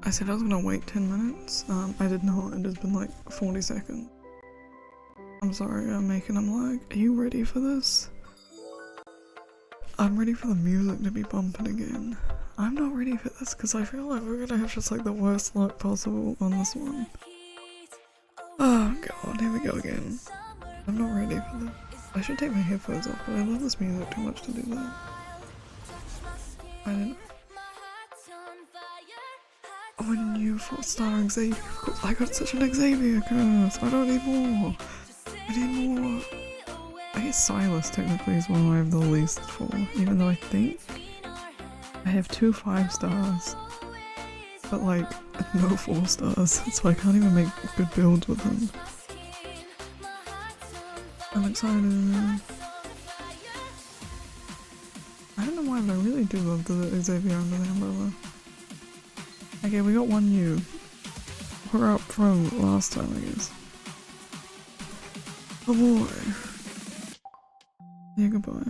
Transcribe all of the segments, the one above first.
I said I was gonna wait 10 minutes. I did not. It has been like 40 seconds. I'm sorry, I'm making him lag. Are you ready for this? I'm ready for the music to be bumping again. I'm not ready for this because I feel like we're gonna have just like the worst luck possible on this one. Oh god, here we go again. I'm not ready for this. I should take my headphones off, but I love this music too much to do that. I didn't. Oh, a new 4-star Xavier. Of course, I got such an Xavier curse. I don't need more. I need more. I guess Silas technically is one I have the least for, even though I think I have 2 5-stars, but like no 4-stars, so I can't even make good builds with them. I'm excited. I don't know why, but I really do love the Xavier under the umbrella. Okay, we got 1 U. We're up from last time, I guess. Oh boy. Yeah, goodbye.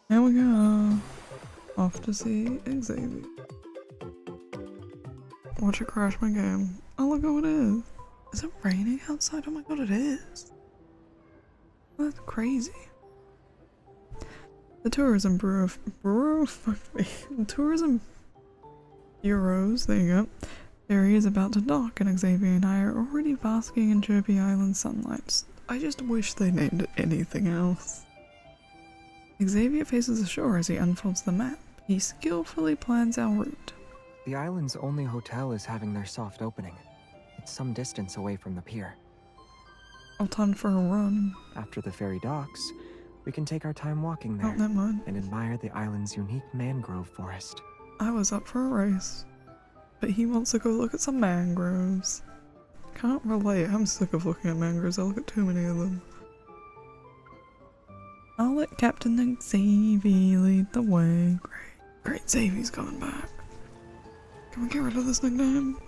Here we go. Off to see Xavier. Watch it crash my game. Oh, look who it is. Is it raining outside? Oh my god, it is. That's crazy. The tourism bureau, fuck me. The tourism bureaus, there you go. Ferry is about to dock and Xavier and I are already basking in chirpy island sunlight. I just wish they named it anything else. Xavier faces the shore as he unfolds the map. He skillfully plans our route. The island's only hotel is having their soft opening. It's some distance away from the pier. I'll time for a run. After the ferry docks, we can take our time walking there never mind. and admire the island's unique mangrove forest. I was up for a race, but he wants to go look at some mangroves. Can't relate, I'm sick of looking at mangroves, I look at too many of them. I'll let Captain Xavier lead the way. Great, Xavier's coming back. Can we get rid of this nickname?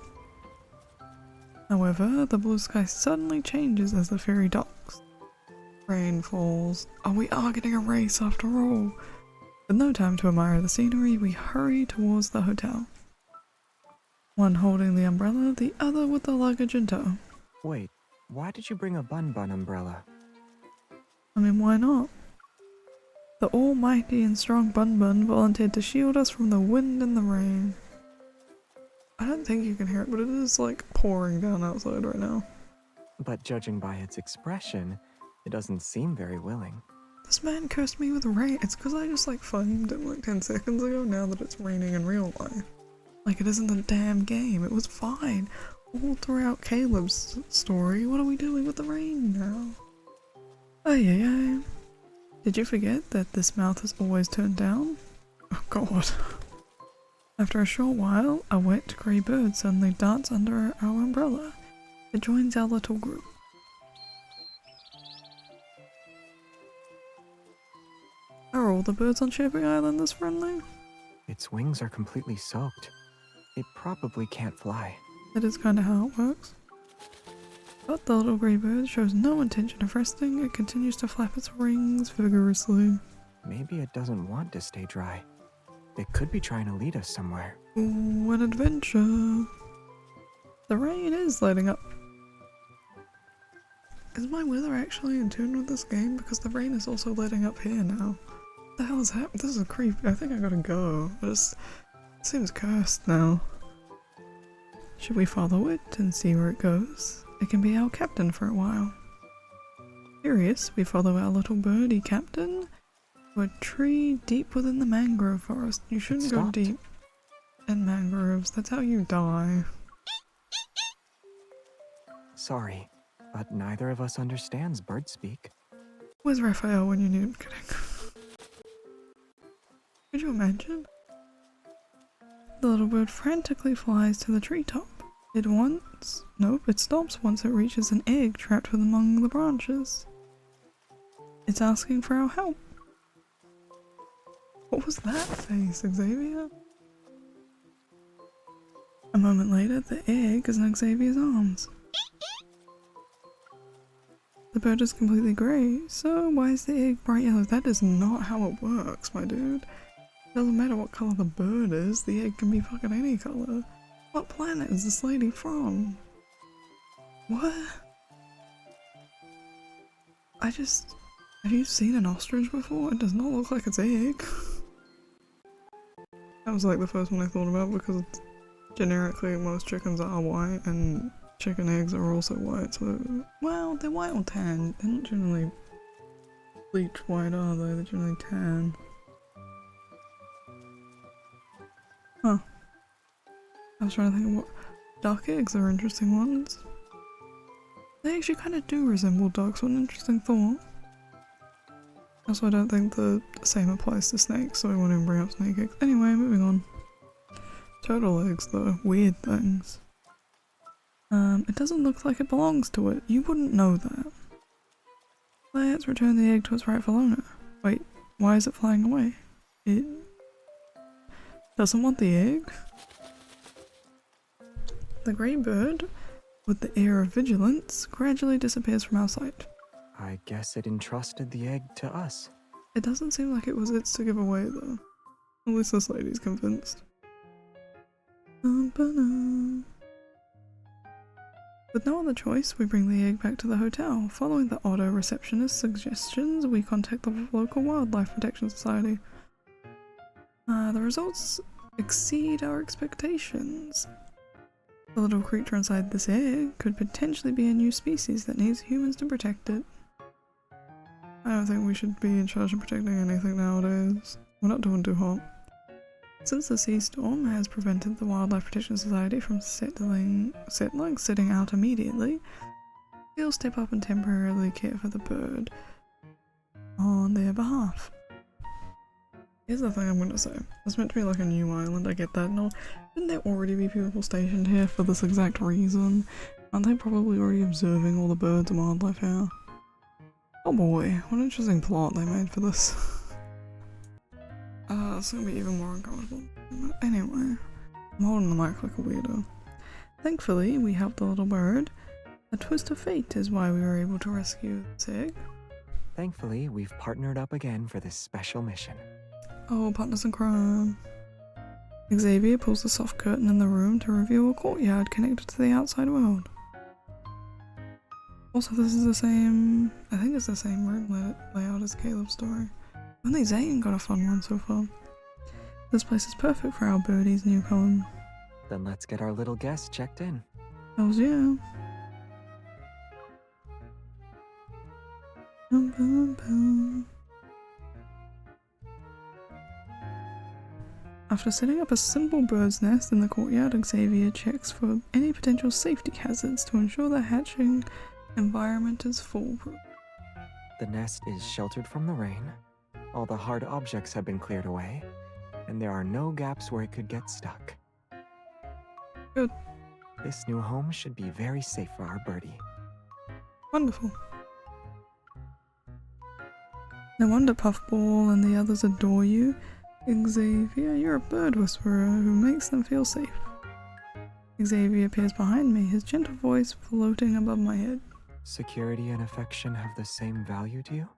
However, the blue sky suddenly changes as the ferry docks. Rain falls. Oh, we are getting a race after all. With no time to admire the scenery, we hurry towards the hotel. One holding the umbrella, the other with the luggage in tow. Wait, why did you bring a bun umbrella? I mean, why not? The almighty and strong Bun volunteered to shield us from the wind and the rain. I don't think you can hear it, but it is like pouring down outside right now. But judging by its expression, it doesn't seem very willing. This man cursed me with rain. It's because I just like flamed him like 10 seconds ago now that it's raining in real life. Like it isn't a damn game. It was fine. All throughout Caleb's story, what are we doing with the rain now? Ay. Did you forget that this mouth is always turned down? Oh god. After a short while, a wet grey bird suddenly darts under our umbrella. It joins our little group. Are all the birds on Shipping Island this friendly? Its wings are completely soaked. It probably can't fly. That is kind of how it works. But the little grey bird shows no intention of resting. It continues to flap its wings vigorously. Maybe it doesn't want to stay dry. It could be trying to lead us somewhere. Ooh, an adventure. The rain is lighting up. Is my weather actually in tune with this game? Because the rain is also letting up here now. What the hell is happening? This is creepy. I think I gotta go. It seems cursed now. Should we follow it and see where it goes? It can be our captain for a while. Curious, we follow our little birdie captain to a tree deep within the mangrove forest. You shouldn't go deep in mangroves. That's how you die. Sorry, but neither of us understands bird speak. Where's Raphael when you need him? Kidding. Could you imagine? The little bird frantically flies to the treetop. It stops once it reaches an egg trapped among the branches. It's asking for our help. What was that face, Xavier? A moment later, the egg is in Xavier's arms. The bird is completely grey, so why is the egg bright yellow? That is not how it works, my dude. Doesn't matter what color the bird is, the egg can be fucking any color. What planet is this lady from? What? Have you seen an ostrich before? It does not look like its egg. That was like the first one I thought about because generically most chickens are white and chicken eggs are also white, so well, they're white or tan. They're not generally bleach white, are they? They're generally tan. Huh. I was trying to think of what duck eggs are interesting ones. They actually kind of do resemble ducks. What an interesting thought. Also, I don't think the same applies to snakes, so I won't even bring up snake eggs. Anyway, moving on. Turtle eggs, though. Weird things. It doesn't look like it belongs to it. You wouldn't know that. Let's return the egg to its rightful owner. Wait, why is it flying away? It doesn't want the egg? The grey bird, with the air of vigilance, gradually disappears from our sight. I guess it entrusted the egg to us. It doesn't seem like it was its to give away, though. At least this lady's convinced. With no other choice, we bring the egg back to the hotel. Following the auto receptionist's suggestions, we contact the local wildlife protection society. The results exceed our expectations. The little creature inside this egg could potentially be a new species that needs humans to protect it. I don't think we should be in charge of protecting anything nowadays. We're not doing too hot. Since the sea storm has prevented the Wildlife Protection Society from sitting out immediately, we'll step up and temporarily care for the bird on their behalf. Here's the thing I'm gonna say. It's meant to be like a new island, I get that. No, shouldn't there already be people stationed here for this exact reason? Aren't they probably already observing all the birds and wildlife here? Oh boy, what an interesting plot they made for this. It's gonna be even more uncomfortable. Anyway, I'm holding the mic like a weirdo. Thankfully, we helped the little bird. A twist of fate is why we were able to rescue this egg. Thankfully, we've partnered up again for this special mission. Oh, partners in crime. Xavier pulls the soft curtain in the room to reveal a courtyard connected to the outside world. Also, this is the same, I think it's the same room layout as Caleb's story. Only Zane got a fun one so far. This place is perfect for our birdie's new home. Then let's get our little guest checked in. Hells yeah. Bum, bum, bum. After setting up a simple bird's nest in the courtyard, Xavier checks for any potential safety hazards to ensure the hatching environment is foolproof. The nest is sheltered from the rain, all the hard objects have been cleared away, and there are no gaps where it could get stuck. Good. This new home should be very safe for our birdie. Wonderful. No wonder Puffball and the others adore you. Xavier, you're a bird whisperer who makes them feel safe. Xavier appears behind me, his gentle voice floating above my head. Security and affection have the same value to you?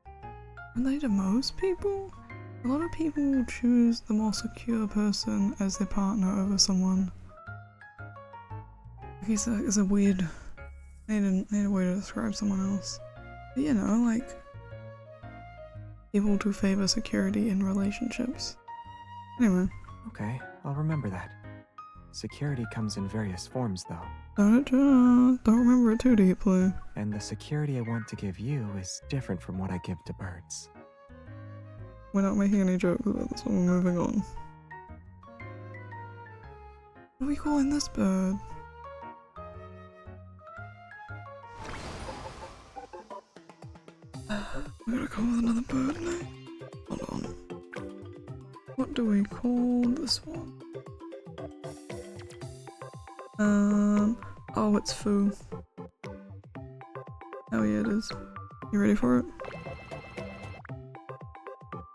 Are they to most people? A lot of people choose the more secure person as their partner over someone. I guess it's a weird... need a way to describe someone else. But you know, like... people to favor security in relationships. Anyway. Okay, I'll remember that. Security comes in various forms, though. Don't remember it too deeply. And the security I want to give you is different from what I give to birds. We're not making any jokes about this one, we're moving on. What are we calling this bird? We gotta come with another bird name. Hold on. What do we call this one? Oh, it's Foo. Oh yeah, it is. You ready for it?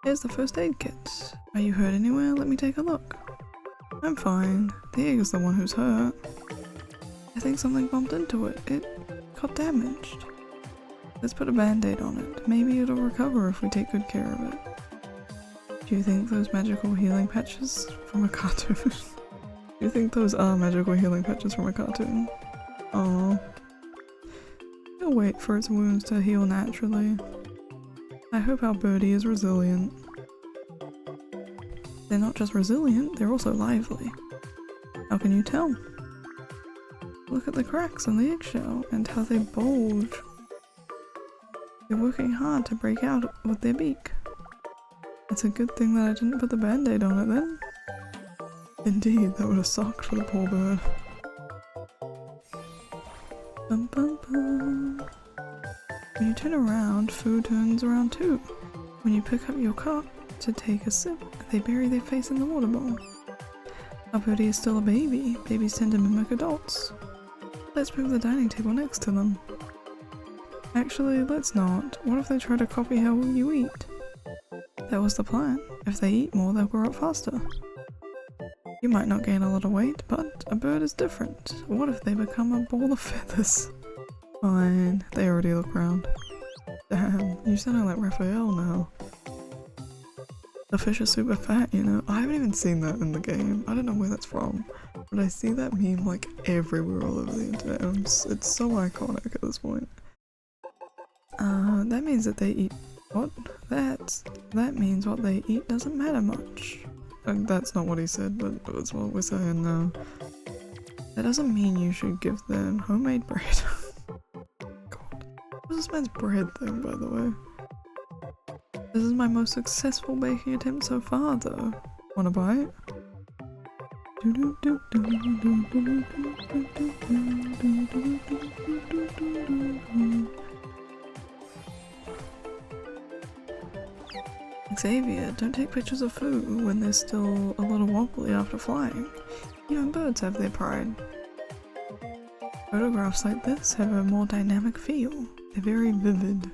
Here's the first aid kit. Are you hurt anywhere? Let me take a look. I'm fine. The egg is the one who's hurt. I think something bumped into it. It got damaged. Let's put a band-aid on it. Maybe it'll recover if we take good care of it. Do you think those magical healing patches from a cartoon? Do you think those are magical healing patches from a cartoon? Oh. He'll wait for its wounds to heal naturally. I hope our birdie is resilient. They're not just resilient, they're also lively. How can you tell? Look at the cracks in the eggshell and how they bulge. They're working hard to break out with their beak. It's a good thing that I didn't put the band-aid on it then. Indeed, that would have sucked for the poor bird. Bum, bum, bum. When you turn around, food turns around too. When you pick up your cup to take a sip, they bury their face in the water bowl. Our birdie is still a baby. Babies tend to mimic adults. Let's move the dining table next to them. Actually, let's not. What if they try to copy how you eat? That was the plan. If they eat more, they'll grow up faster. You might not gain a lot of weight, but a bird is different. What if they become a ball of feathers? Fine, they already look round. Damn, you sound like Raphael now. The fish are super fat, you know. I haven't even seen that in the game. I don't know where that's from, but I see that meme like everywhere all over the internet. It's so iconic at this point. That means that they eat what? That means what they eat doesn't matter much. That's not what he said, but that's what we're saying now. That doesn't mean you should give them homemade bread. God. What's this man's bread thing, by the way? This is my most successful baking attempt so far, though. Wanna buy it? Xavier, don't take pictures of food when they're still a little wobbly after flying. Even birds have their pride. Photographs like this have a more dynamic feel. They're very vivid.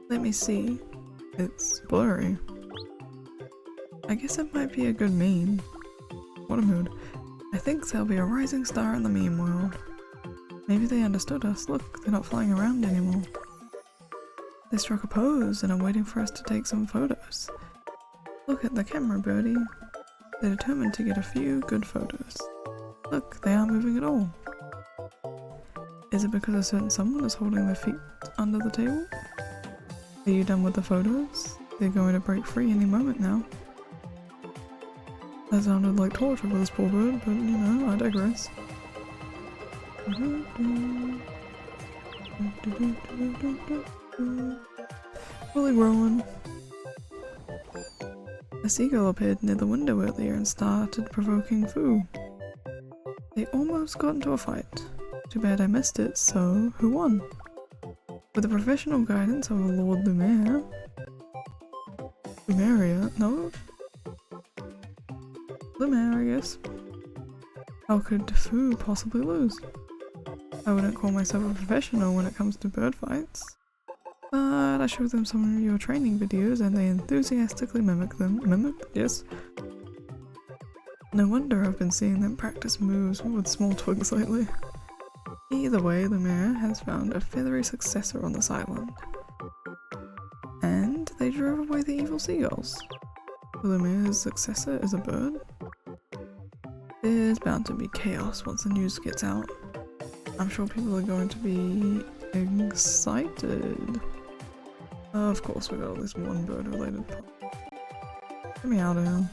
Let me see. It's blurry. I guess it might be a good meme. What a mood. I think they'll be a rising star in the meme world. Maybe they understood us. Look, they're not flying around anymore. They struck a pose and are waiting for us to take some photos. Look at the camera, birdie. They're determined to get a few good photos. Look, they aren't moving at all. Is it because a certain someone is holding their feet under the table? Are you done with the photos? They're going to break free any moment now. That sounded like torture for this poor bird, but you know, I digress. Fully growing. A seagull appeared near the window earlier and started provoking Foo. They almost got into a fight. Too bad I missed it, so who won? With the professional guidance of Lord Lumiere... Lumeria? No? Lumiere, I guess. How could Foo possibly lose? I wouldn't call myself a professional when it comes to bird fights. But I showed them some of your training videos and they enthusiastically mimic them. Mimic? Yes. No wonder I've been seeing them practice moves with small twigs lately. Either way, Lumiere has found a feathery successor on this island. And they drove away the evil seagulls. Lumiere's successor is a bird? There's bound to be chaos once the news gets out. I'm sure people are going to be excited. Of course, we got at least one bird related part. Get me out of here.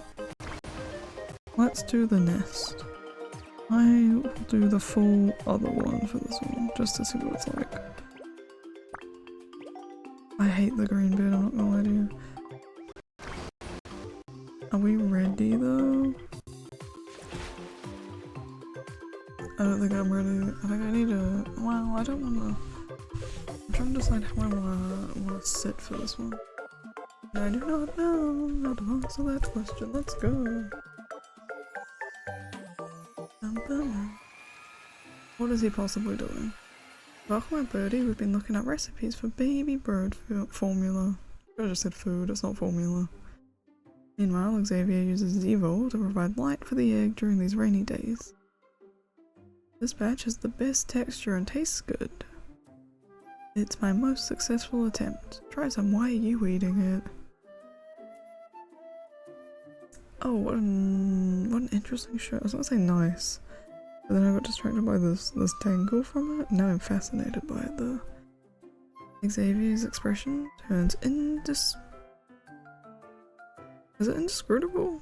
Let's do the nest. I will do the full other one for this one, just to see what it's like. I hate the green bird, I'm not gonna lie to you. Are we ready though? I don't think I'm ready. I think I need to... Well, I don't wanna... I'm trying to decide how I wanna sit for this one. I do not know how to answer that question. Let's go. What is he possibly doing? Welcome, my birdie. We've been looking at recipes for baby bird formula. I just said food, it's not formula. Meanwhile, Xavier uses Estival to provide light for the egg during these rainy days. This batch has the best texture and tastes good. It's my most successful attempt. Try some. Why are you eating it? Oh, what an interesting show. I was gonna say nice, but then I got distracted by this tangle from it. Now I'm fascinated by it though. Xavier's expression turns is it inscrutable?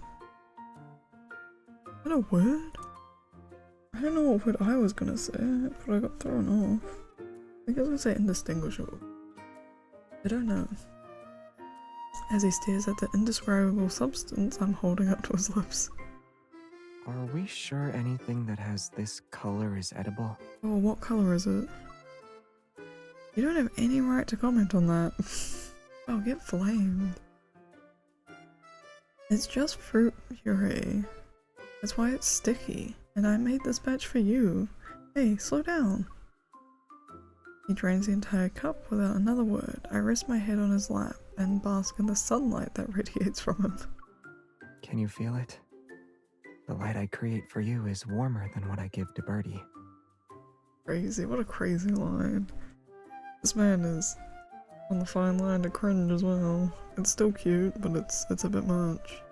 Is that a word? I don't know what word I was gonna say, but I got thrown off. I think I was gonna say indistinguishable. I don't know. As he stares at the indescribable substance I'm holding up to his lips. Are we sure anything that has this color is edible? Oh, what color is it? You don't have any right to comment on that. Oh, get flamed. It's just fruit puree. That's why it's sticky. And I made this batch for you. Hey, slow down. He drains the entire cup without another word. I rest my head on his lap and bask in the sunlight that radiates from him. Can you feel it? The light I create for you is warmer than what I give to Birdie. Crazy, what a crazy line. This man is on the fine line to cringe as well. It's still cute, but it's a bit much.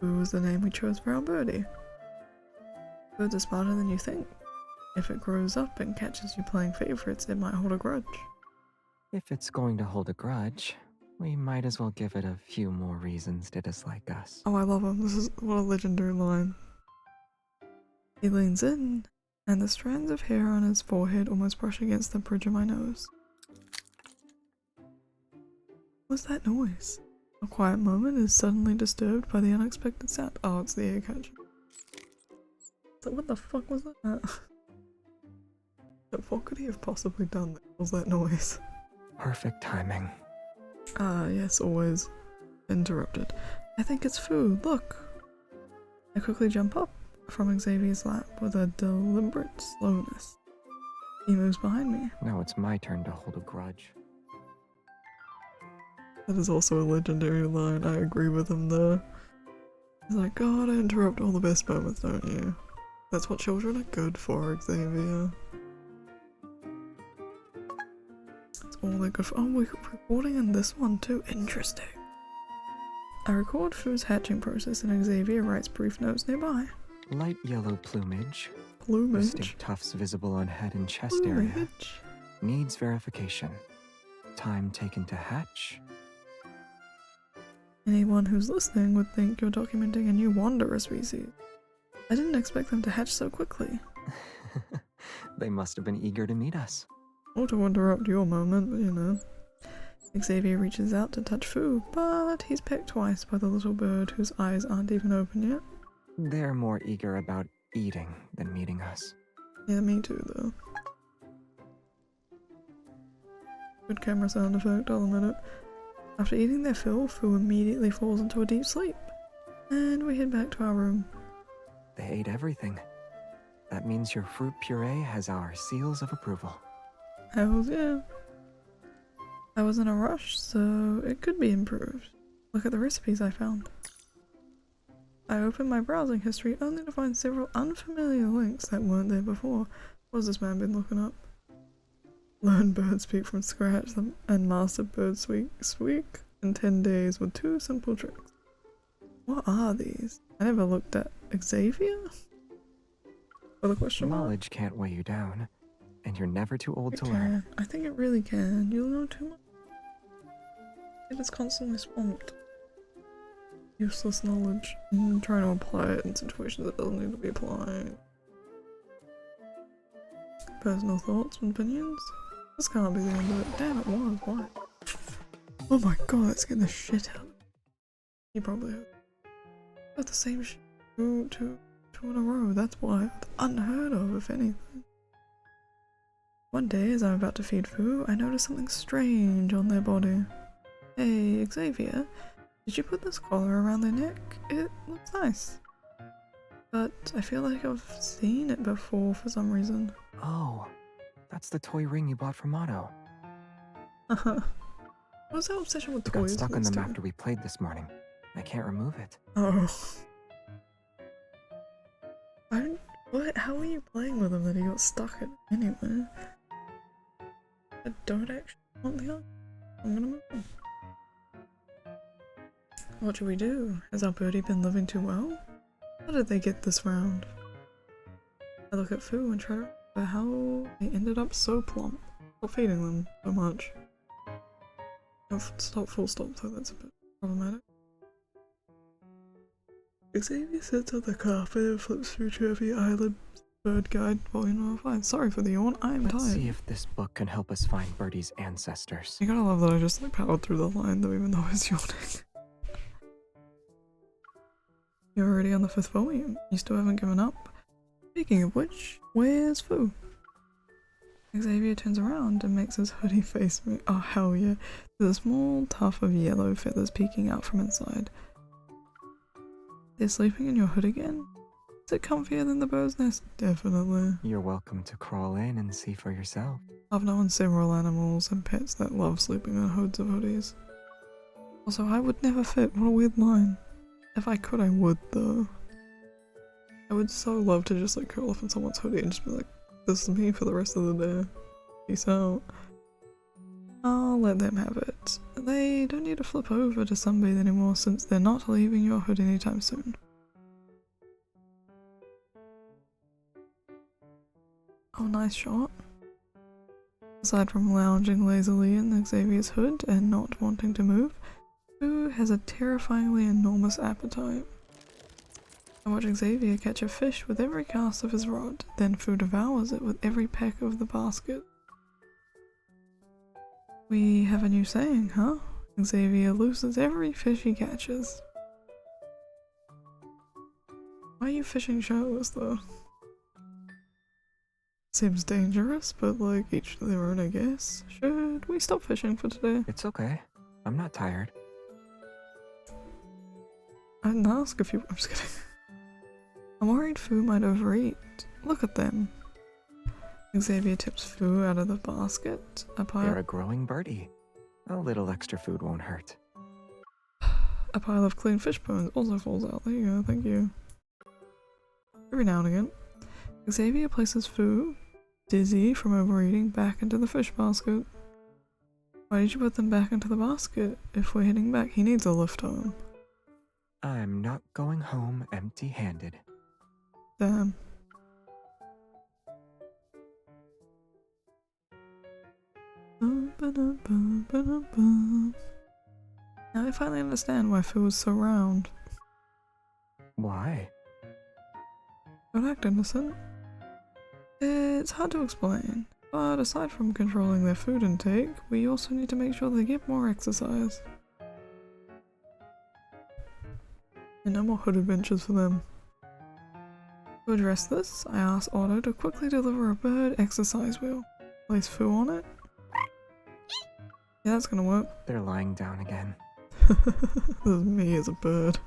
Who was the name we chose for our birdie? Birds are smarter than you think. If it grows up and catches you playing favorites, it might hold a grudge. If it's going to hold a grudge, we might as well give it a few more reasons to dislike us. Oh, I love him. This is what a legendary line. He leans in, and the strands of hair on his forehead almost brush against the bridge of my nose. What's that noise? A quiet moment is suddenly disturbed by the unexpected sound. Oh, it's the air catcher. So what the fuck was that? What could he have possibly done that caused that noise? Perfect timing. Ah, yes, always. Interrupted. I think it's food, look! I quickly jump up from Xavier's lap with a deliberate slowness. He moves behind me. Now it's my turn to hold a grudge. That is also a legendary line, I agree with him there. He's like, God, I interrupt all the best moments, don't you? That's what children are good for, Xavier. That's all they're good for. Oh, we're recording in this one too. Interesting. I record Foo's hatching process and Xavier writes brief notes nearby. Light yellow plumage. Plumage? Distinct tufts visible on head and chest area. Needs verification. Time taken to hatch. Anyone who's listening would think you're documenting a new wanderer species. I didn't expect them to hatch so quickly. They must have been eager to meet us. Or to interrupt your moment, but you know. Xavier reaches out to touch Fu, but he's pecked twice by the little bird whose eyes aren't even open yet. They're more eager about eating than meeting us. Yeah, me too, though. Good camera sound effect, I'll admit it. After eating their fill, Fu immediately falls into a deep sleep. And we head back to our room. They ate everything. That means your fruit puree has our seals of approval. Hells yeah. I was in a rush, so it could be improved. Look at the recipes I found. I opened my browsing history only to find several unfamiliar links that weren't there before. What's this man been looking up? Learn bird speak from scratch and master bird speak in 10 days with 2 simple tricks. What are these? I never looked at Xavier? With a question mark? Knowledge can't weigh you down, and you're never too old to learn. I think it really can. You'll know too much. It is constantly swamped. Useless knowledge. And trying to apply it in situations that doesn't need to be applied. Personal thoughts and opinions? This can't be the end of it. Damn, it was. Why? Oh my god, let's get the shit out. You probably have. Got the same shit two in a row. That's why. It's unheard of, if anything. One day, as I'm about to feed Fu, I notice something strange on their body. Hey, Xavier, did you put this collar around their neck? It looks nice. But I feel like I've seen it before for some reason. Oh, that's the toy ring you bought from Otto. What's that obsession with It toys? got stuck on them after we played this morning. I can't remove it. Oh. What? How are you playing with him that he got stuck in anyway? I don't actually want the eye. I'm gonna move on. What should we do? Has our birdie been living too well? How did they get this round? I look at Fu and try to remember how they ended up so plump. Stop feeding them so much. No, stop, full stop, though that's a bit problematic. Xavier sits on the carpet and flips through Turvy Island Bird Guide Volume 5. Sorry for the yawn, I am tired. Let's see if this book can help us find Birdie's ancestors. You gotta love that I just like powered through the line though, even though I was yawning. You're already on the 5th volume. You still haven't given up. Speaking of which, where's Fu? Xavier turns around and makes his hoodie face move. Oh hell yeah. There's a small tuft of yellow feathers peeking out from inside. They're sleeping in your hood again? Is it comfier than the bird's nest? Definitely. You're welcome to crawl in and see for yourself. I've known several animals and pets that love sleeping in hoods of hoodies. Also, I would never fit. What a weird line. If I could, I would though. I would so love to just like curl up in someone's hoodie and just be like, this is me for the rest of the day. Peace out. I'll let them have it. They don't need to flip over to sunbathe anymore since they're not leaving your hood anytime soon. Oh, nice shot. Aside from lounging lazily in Xavier's hood and not wanting to move, Fu has a terrifyingly enormous appetite. I watch Xavier catch a fish with every cast of his rod, then Fu devours it with every peck of the basket. We have a new saying, huh? Xavier loses every fish he catches. Why are you fishing shirtless though? Seems dangerous, but like each to their own I guess. Should we stop fishing for today? It's okay. I'm not tired. I didn't ask if you- I'm just kidding. I'm worried Fu might overeat. Look at them. Xavier tips Fu out of the basket. They're a growing birdie. A little extra food won't hurt. A pile of clean fish bones also falls out. There you go, thank you. Every now and again, Xavier places Fu, dizzy from overeating, back into the fish basket. Why did you put them back into the basket? If we're heading back, he needs a lift home. I'm not going home empty-handed. Damn. Now I finally understand why Fu was so round. Why? Don't act innocent. It's hard to explain, but aside from controlling their food intake, we also need to make sure they get more exercise. And no more hood adventures for them. To address this, I asked Otto to quickly deliver a bird exercise wheel. Place Fu on it. Yeah, that's gonna work. They're lying down again. This is me as a bird.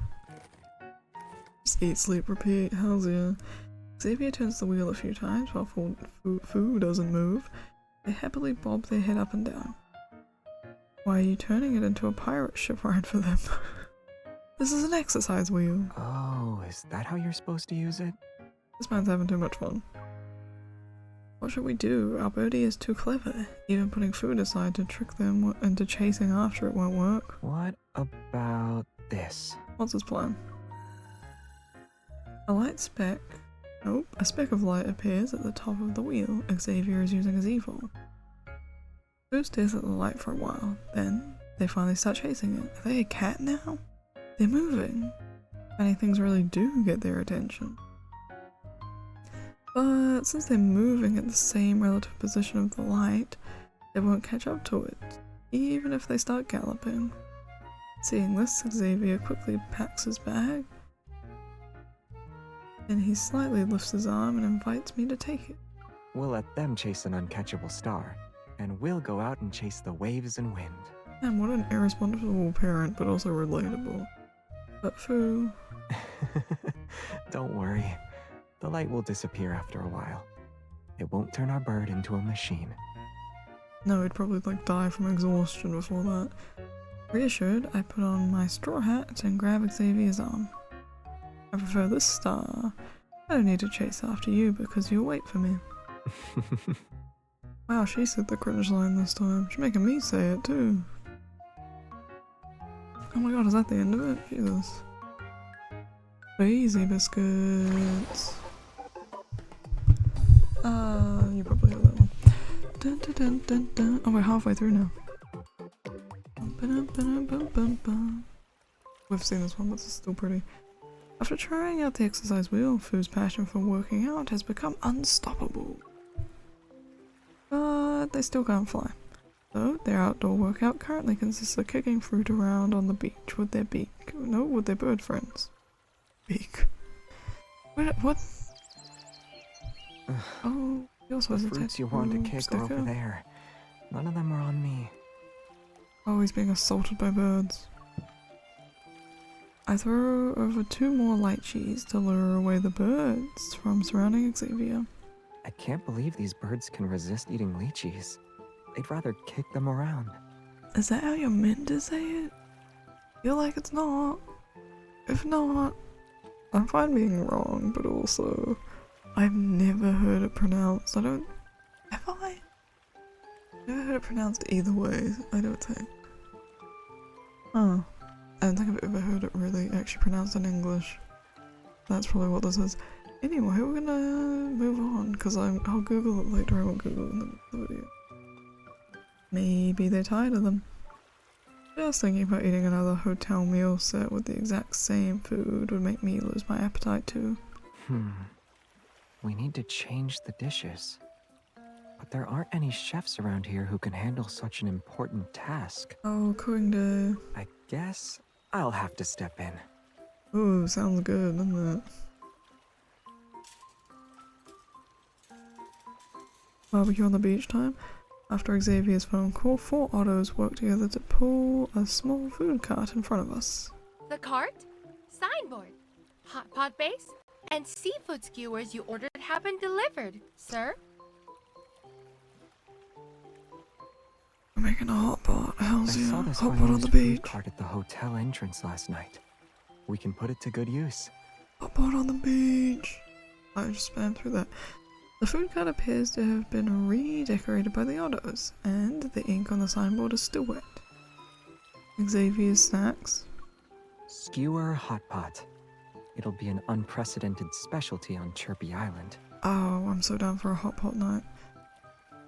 Just eat, sleep, repeat. How's ya? Xavier turns the wheel a few times while Fu doesn't move. They happily bob their head up and down. Why are you turning it into a pirate ship ride for them? This is an exercise wheel. Oh, is that how you're supposed to use it? This man's having too much fun. What should we do? Our birdie is too clever. Even putting food aside to trick them into chasing after it won't work. What about this? What's his plan? A speck of light appears at the top of the wheel Xavier is using as evil. Fu stares at the light for a while, then they finally start chasing it. Are they a cat now? They're moving. Funny things really do get their attention. But since they're moving at the same relative position of the light, they won't catch up to it, even if they start galloping. Seeing this, Xavier quickly packs his bag. Then he slightly lifts his arm and invites me to take it. We'll let them chase an uncatchable star, and we'll go out and chase the waves and wind. And what an irresponsible parent, but also relatable. But Fu... Don't worry. The light will disappear after a while. It won't turn our bird into a machine. No, he'd probably like die from exhaustion before that. Reassured, I put on my straw hat and grab Xavier's arm. I prefer this star. I don't need to chase after you because you'll wait for me. Wow, she said the cringe line this time. She's making me say it too. Oh my god, is that the end of it? Jesus. Easy biscuits. You probably have that one. Dun, dun, dun, dun, dun. Oh, we're halfway through now. We've seen this one, but it's still pretty. After trying out the exercise wheel, Fu's passion for working out has become unstoppable. But they still can't fly. So, their outdoor workout currently consists of kicking fruit around on the beach with their beak. No, with their bird friends. Beak. What? Oh, you also The has a fruits you want to kick are over there. None of them are on me. Oh, he's being assaulted by birds. I throw over 2 more lychees to lure away the birds from surrounding Xavier. I can't believe these birds can resist eating lychees. They'd rather kick them around. Is that how you're meant to say it? Feel like it's not. If not, I'm fine being wrong, but also, I've never heard it pronounced. Have I? Never heard it pronounced either way, I don't think. Huh. I don't think I've ever heard it really actually pronounced in English. That's probably what this is. Anyway, we're gonna move on, because I'll Google it later. I won't Google it in the video. Maybe they're tired of them. Just thinking about eating another hotel meal set with the exact same food would make me lose my appetite too. We need to change the dishes. But there aren't any chefs around here who can handle such an important task. Oh, cooking day. I guess I'll have to step in. Ooh, sounds good, doesn't it? Barbecue on the beach time. After Xavier's phone call, 4 autos work together to pull a small food cart in front of us. The cart, signboard, hot pot base, and seafood skewers you ordered have been delivered, sir. We're making a hot pot. Hell's I yeah. saw this Hot pot on the unused beach. food cart at the hotel entrance last night. We can put it to good use. Hot pot on the beach. I just spammed through that. The food cart appears to have been redecorated by the autos, and the ink on the signboard is still wet. Xavier's snacks. Skewer hot pot. It'll be an unprecedented specialty on Chirpy Island. Oh, I'm so down for a hot pot night.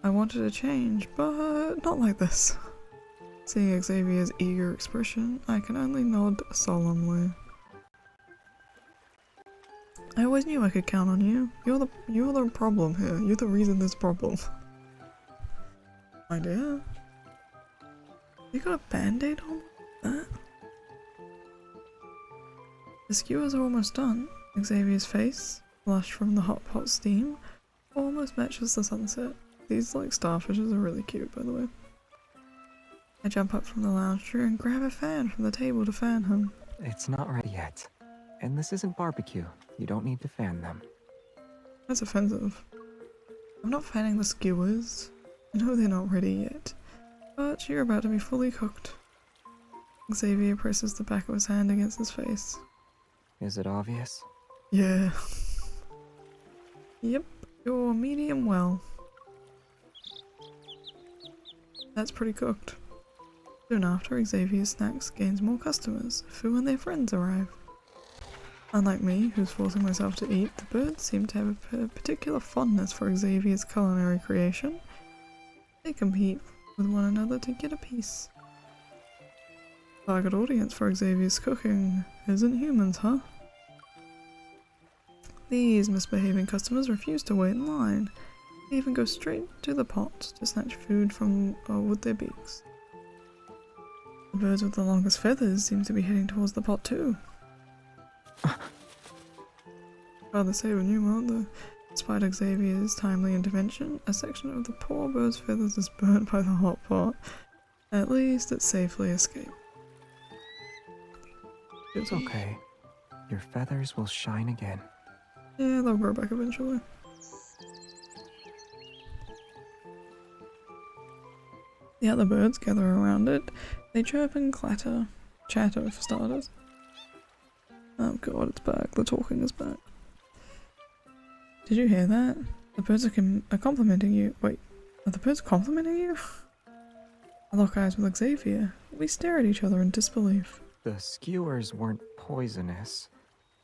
I wanted a change, but not like this. Seeing Xavier's eager expression, I can only nod solemnly. I always knew I could count on you. You're the problem here. You're the reason there's a problem. My dear. You got a band-aid on that? The skewers are almost done. Xavier's face, flushed from the hot pot steam, almost matches the sunset. These starfishes are really cute, by the way. I jump up from the lounge chair and grab a fan from the table to fan him. It's not ready yet. And this isn't barbecue. You don't need to fan them. That's offensive. I'm not fanning the skewers. I know they're not ready yet, but you're about to be fully cooked. Xavier presses the back of his hand against his face. Is it obvious? Yeah. Yep, you're medium well. That's pretty cooked. Soon after, Xavier's snacks gains more customers. Fu and their friends arrive. Unlike me, who's forcing myself to eat, the birds seem to have a particular fondness for Xavier's culinary creation. They compete with one another to get a piece. Target audience for Xavier's cooking isn't humans, huh? These misbehaving customers refuse to wait in line. They even go straight to the pot to snatch food from with their beaks. The birds with the longest feathers seem to be heading towards the pot too. Rather saving you, aren't they? Despite Xavier's timely intervention, a section of the poor bird's feathers is burnt by the hot pot. At least it safely escaped. It's okay. Your feathers will shine again. Yeah, they'll grow back eventually. The other birds gather around it. They chirp and chatter for starters. Oh god, it's back. The talking is back. Did you hear that? The birds are complimenting you. Wait, are the birds complimenting you? I lock eyes with Xavier. We stare at each other in disbelief. The skewers weren't poisonous,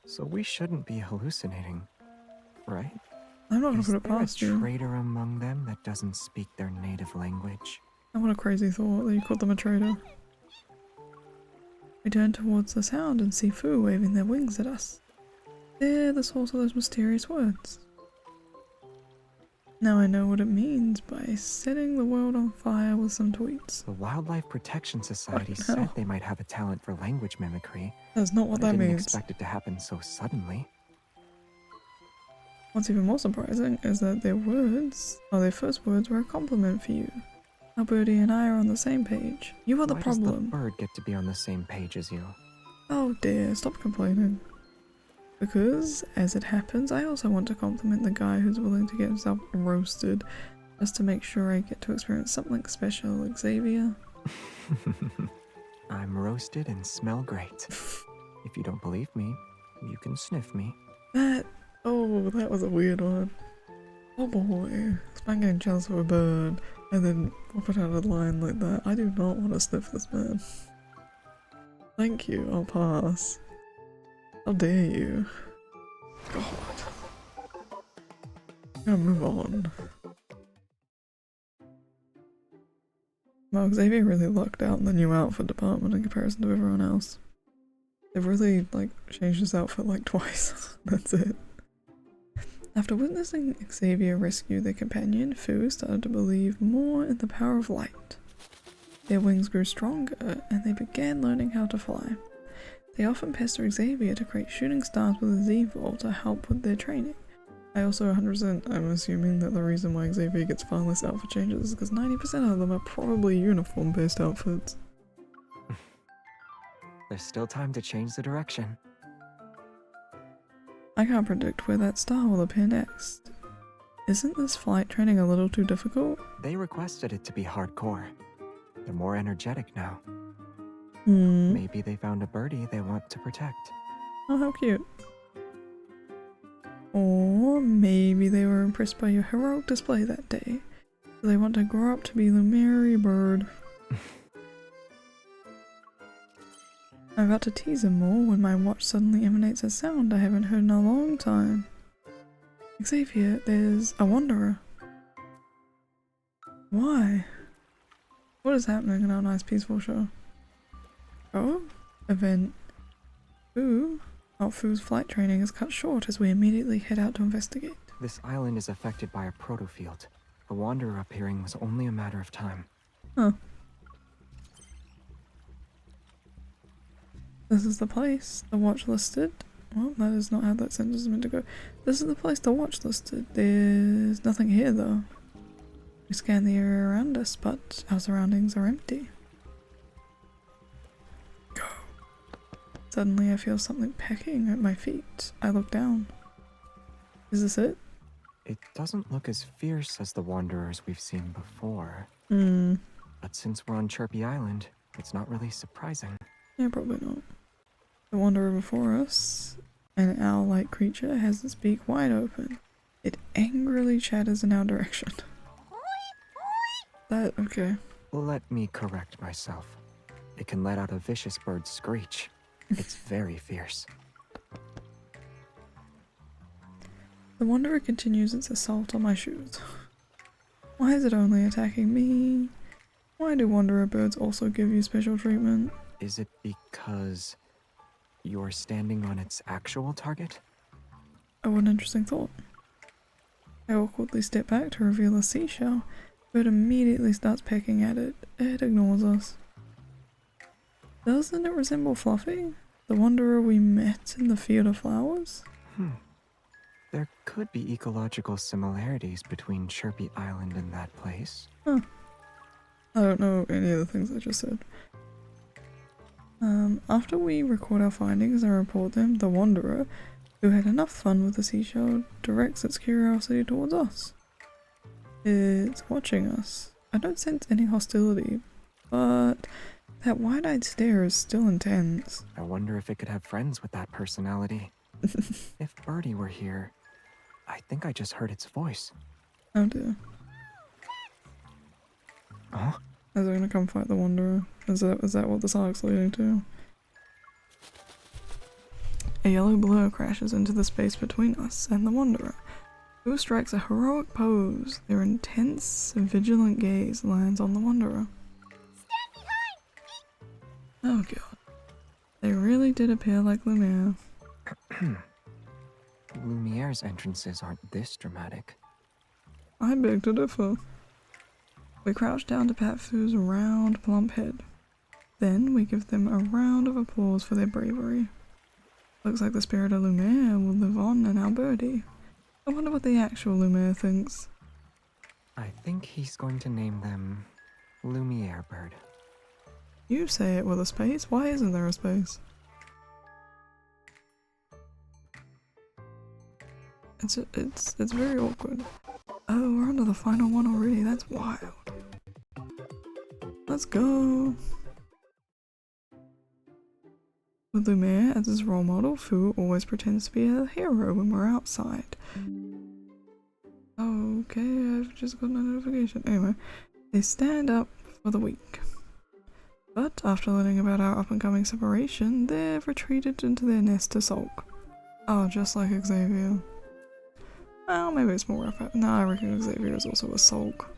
so we shouldn't be hallucinating, right? I'm not gonna Is put it there a past you. traitor among them that doesn't speak their native language? I want a crazy thought that you called them a traitor. We turn towards the sound and see Fu waving their wings at us. They're the source of those mysterious words. Now I know what it means by setting the world on fire with some tweets. The Wildlife Protection Society Fucking hell. said they might have a talent for language mimicry. That's not what but I that didn't means. expect it to happen so suddenly. What's even more surprising is that their first words were a compliment for you. Now Birdie and I are on the same page. You are the Why does the problem. bird get to be on the same page as you? Oh dear, stop complaining. Because, as it happens, I also want to compliment the guy who's willing to get himself roasted just to make sure I get to experience something special, Xavier. I'm roasted and smell great. If you don't believe me, you can sniff me. That was a weird one. Oh boy, I'm getting jealous of a bird and then pop it out of line like that. I do not want to sniff this man. Thank you, I'll pass. How dare you? God. I'm gonna move on. Well, Xavier really lucked out in the new outfit department in comparison to everyone else. They've really, like, changed his outfit like twice. That's it. After witnessing Xavier rescue their companion, Fu started to believe more in the power of light. Their wings grew stronger, and they began learning how to fly. They often pester Xavier to create shooting stars with his Infold to help with their training. I also 100% am assuming that the reason why Xavier gets far less outfit changes is because 90% of them are probably uniform-based outfits. There's still time to change the direction. I can't predict where that star will appear next. Isn't this flight training a little too difficult? They requested it to be hardcore. They're more energetic now. Maybe they found a birdie they want to protect. Oh, how cute. Or maybe they were impressed by your heroic display that day, so they want to grow up to be the merry bird. I'm about to tease him more when my watch suddenly emanates a sound I haven't heard in a long time. Xavier, there's a wanderer. Why? What is happening in our nice peaceful show? Oh? Event. Fu? Our Fu's flight training is cut short as we immediately head out to investigate. This island is affected by a protofield. The wanderer appearing was only a matter of time. Huh. This is the place. The watch listed. Well, that is not how that sentence is meant to go. This is the place the watch listed. There's nothing here though. We scan the area around us, but our surroundings are empty. Go. Suddenly I feel something pecking at my feet. I look down. Is this it? It doesn't look as fierce as the wanderers we've seen before. But since we're on Chirpy Island, it's not really surprising. Yeah, probably not. The wanderer before us, an owl-like creature, has its beak wide open. It angrily chatters in our direction. Okay. Let me correct myself. It can let out a vicious bird screech. It's very fierce. The wanderer continues its assault on my shoes. Why is it only attacking me? Why do wanderer birds also give you special treatment? Is it because you're standing on its actual target? Oh, what an interesting thought. I awkwardly step back to reveal a seashell. The bird immediately starts pecking at it. It ignores us. Doesn't it resemble Fluffy, the wanderer we met in the field of flowers? There could be ecological similarities between Chirpy Island and that place. Huh. I don't know any of the things I just said. After we record our findings and report them, the wanderer, who had enough fun with the seashell, directs its curiosity towards us. It's watching us. I don't sense any hostility, but that wide-eyed stare is still intense. I wonder if it could have friends with that personality. If Birdie were here, I think I just heard its voice. Oh dear. Huh? Is it gonna come fight the wanderer? Is that what this arc's leading to? A yellow blur crashes into the space between us and the Wanderer, who strikes a heroic pose. Their intense, vigilant gaze lands on the Wanderer. Stand behind! Oh god. They really did appear like Lumiere. Lumiere's entrances aren't this dramatic. I beg to differ. We crouch down to pat Fu's round, plump head. Then we give them a round of applause for their bravery. Looks like the spirit of Lumiere will live on in our birdie. I wonder what the actual Lumiere thinks. I think he's going to name them Lumiere Bird. You say it with a space? Why isn't there a space? It's very awkward. Oh, we're on to the final one already. That's wild. Let's go. With Lumiere as his role model, Fu always pretends to be a hero when we're outside. Okay, I've just got a notification. Anyway, they stand up for the week. But after learning about our up-and-coming separation, they've retreated into their nest to sulk. Oh, just like Xavier. Well, maybe it's more rough. No, I reckon Xavier is also a sulk.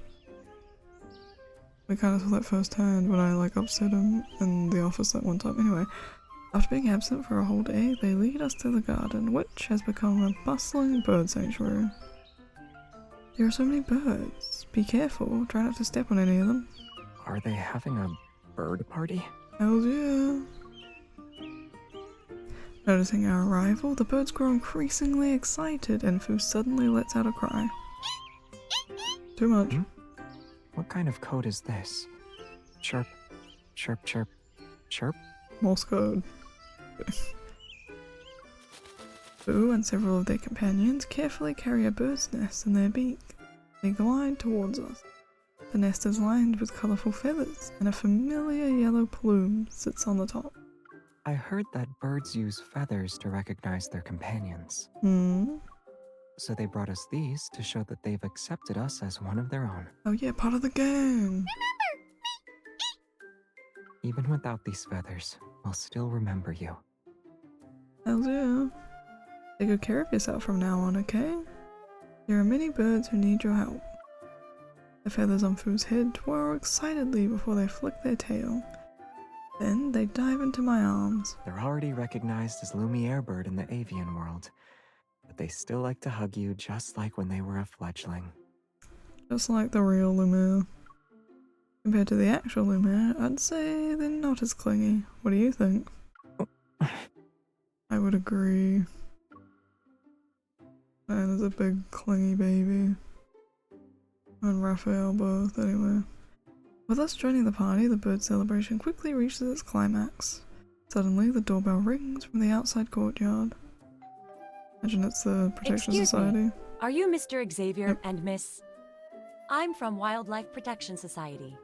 We kind of saw that firsthand when I upset him in the office that one time. Anyway, after being absent for a whole day, they lead us to the garden, which has become a bustling bird sanctuary. There are so many birds. Be careful, try not to step on any of them. Are they having a bird party? Hells yeah. Noticing our arrival, the birds grow increasingly excited and Fu suddenly lets out a cry. Too much. What kind of code is this? Chirp, chirp, chirp, chirp? Morse code. Fu and several of their companions carefully carry a bird's nest in their beak. They glide towards us. The nest is lined with colourful feathers, and a familiar yellow plume sits on the top. I heard that birds use feathers to recognize their companions. So they brought us these to show that they've accepted us as one of their own. Oh yeah, part of the game! Even without these feathers, we'll still remember you. Hells yeah. Take good care of yourself from now on, okay? There are many birds who need your help. The feathers on Fu's head twirl excitedly before they flick their tail. Then they dive into my arms. They're already recognized as Lumiere Bird in the avian world, but they still like to hug you just like when they were a fledgling. Just like the real Lumiere. Compared to the actual Lumiere, I'd say they're not as clingy. What do you think? I would agree. Man is a big clingy baby. And Raphael both, anyway. With us joining the party, the bird celebration quickly reaches its climax. Suddenly, the doorbell rings from the outside courtyard. Imagine it's the Protection Society. Me. Are you Mr. Xavier Yep. and Miss? I'm from Wildlife Protection Society.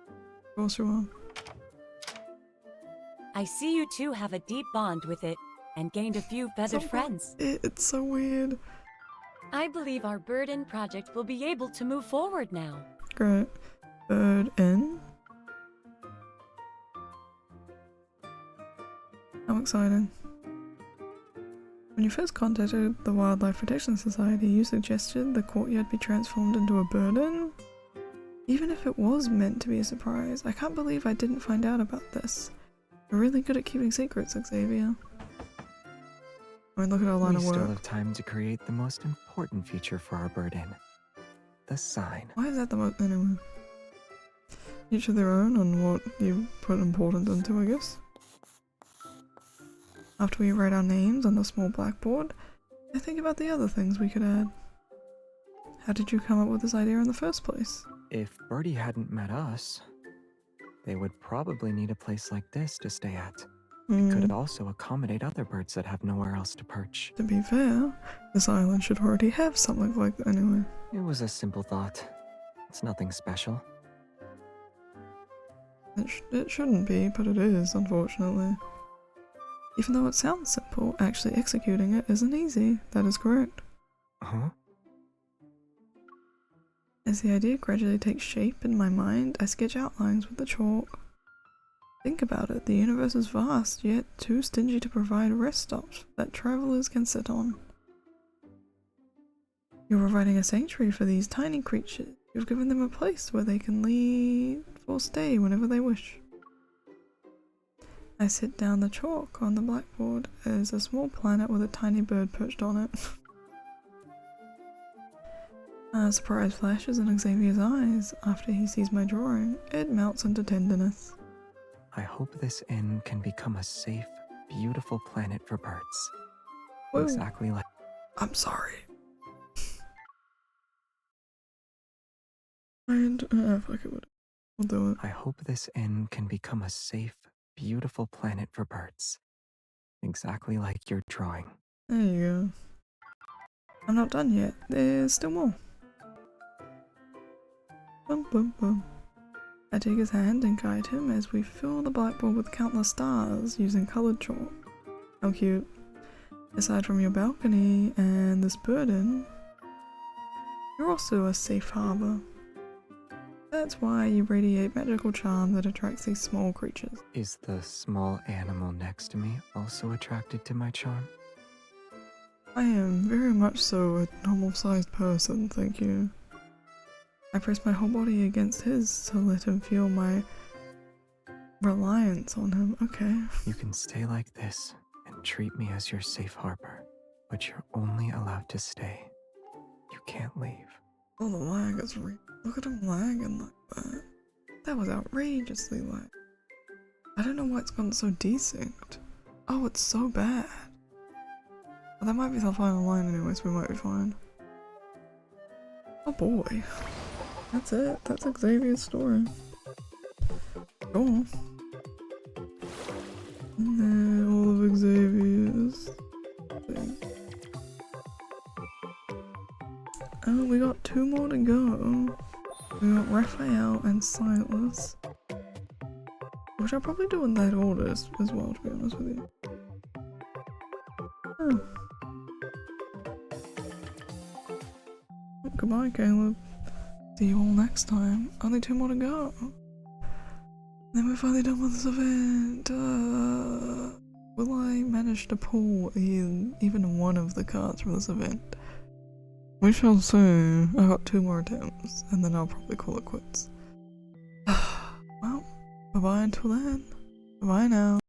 Of course you are. I see you two have a deep bond with it and gained a few feathered friends. It's so weird. I believe our bird-in project will be able to move forward now. Great. Bird in. How exciting. When you first contacted the Wildlife Protection Society, you suggested the courtyard be transformed into a bird inn? Even if it was meant to be a surprise, I can't believe I didn't find out about this. You're really good at keeping secrets, Xavier. I mean, look at our line We of still work. have time to create the most important feature for our bird inn. The sign. Why is that the most... Anyway. Each of their own on what you put importance into, I guess. After we write our names on the small blackboard, I think about the other things we could add. How did you come up with this idea in the first place? If Birdie hadn't met us, they would probably need a place like this to stay at. It could also accommodate other birds that have nowhere else to perch. To be fair, this island should already have something like that anyway. It was a simple thought. It's nothing special. It shouldn't be, but it is, unfortunately. Even though it sounds simple, actually executing it isn't easy. That is correct. Huh? As the idea gradually takes shape in my mind, I sketch outlines with the chalk. Think about it, the universe is vast, yet too stingy to provide rest stops that travelers can sit on. You're providing a sanctuary for these tiny creatures. You've given them a place where they can leave or stay whenever they wish. I sit down the chalk on the blackboard as a small planet with a tiny bird perched on it. A surprise flashes in Xavier's eyes after he sees my drawing. It melts into tenderness. I hope this inn can become a safe, beautiful planet for birds. Whoa. Exactly like... I'm sorry. And, fuck it, we'll do it. I hope this inn can become a safe, beautiful planet for birds. Exactly like your drawing. There you go. I'm not done yet. There's still more. Bum bum bum. I take his hand and guide him as we fill the blackboard with countless stars using coloured chalk. How cute. Aside from your balcony and this burden, you're also a safe harbour. That's why you radiate magical charm that attracts these small creatures. Is the small animal next to me also attracted to my charm? I am very much so a normal-sized person, thank you. I press my whole body against his to let him feel my reliance on him. Okay. You can stay like this and treat me as your safe harbor, but you're only allowed to stay. You can't leave. Oh, the lag is real. Look at him lagging like that. That was outrageously lag. I don't know why it's gone so desynced. Oh, it's so bad. Well, that might be the final line anyway, so we might be fine. Oh boy. That's it. That's Xavier's story. Cool. And then all of Xavier's things. Oh, we got 2 more to go. We got Raphael and Silas. Which I'll probably do in that order as well, to be honest with you. Oh. Goodbye, Caleb. See you all next time. Only 2 more to go. Then we're finally done with this event. Will I manage to pull even one of the cards from this event? We shall see. I got 2 more attempts, and then I'll probably call it quits. Well, bye-bye until then. Bye now.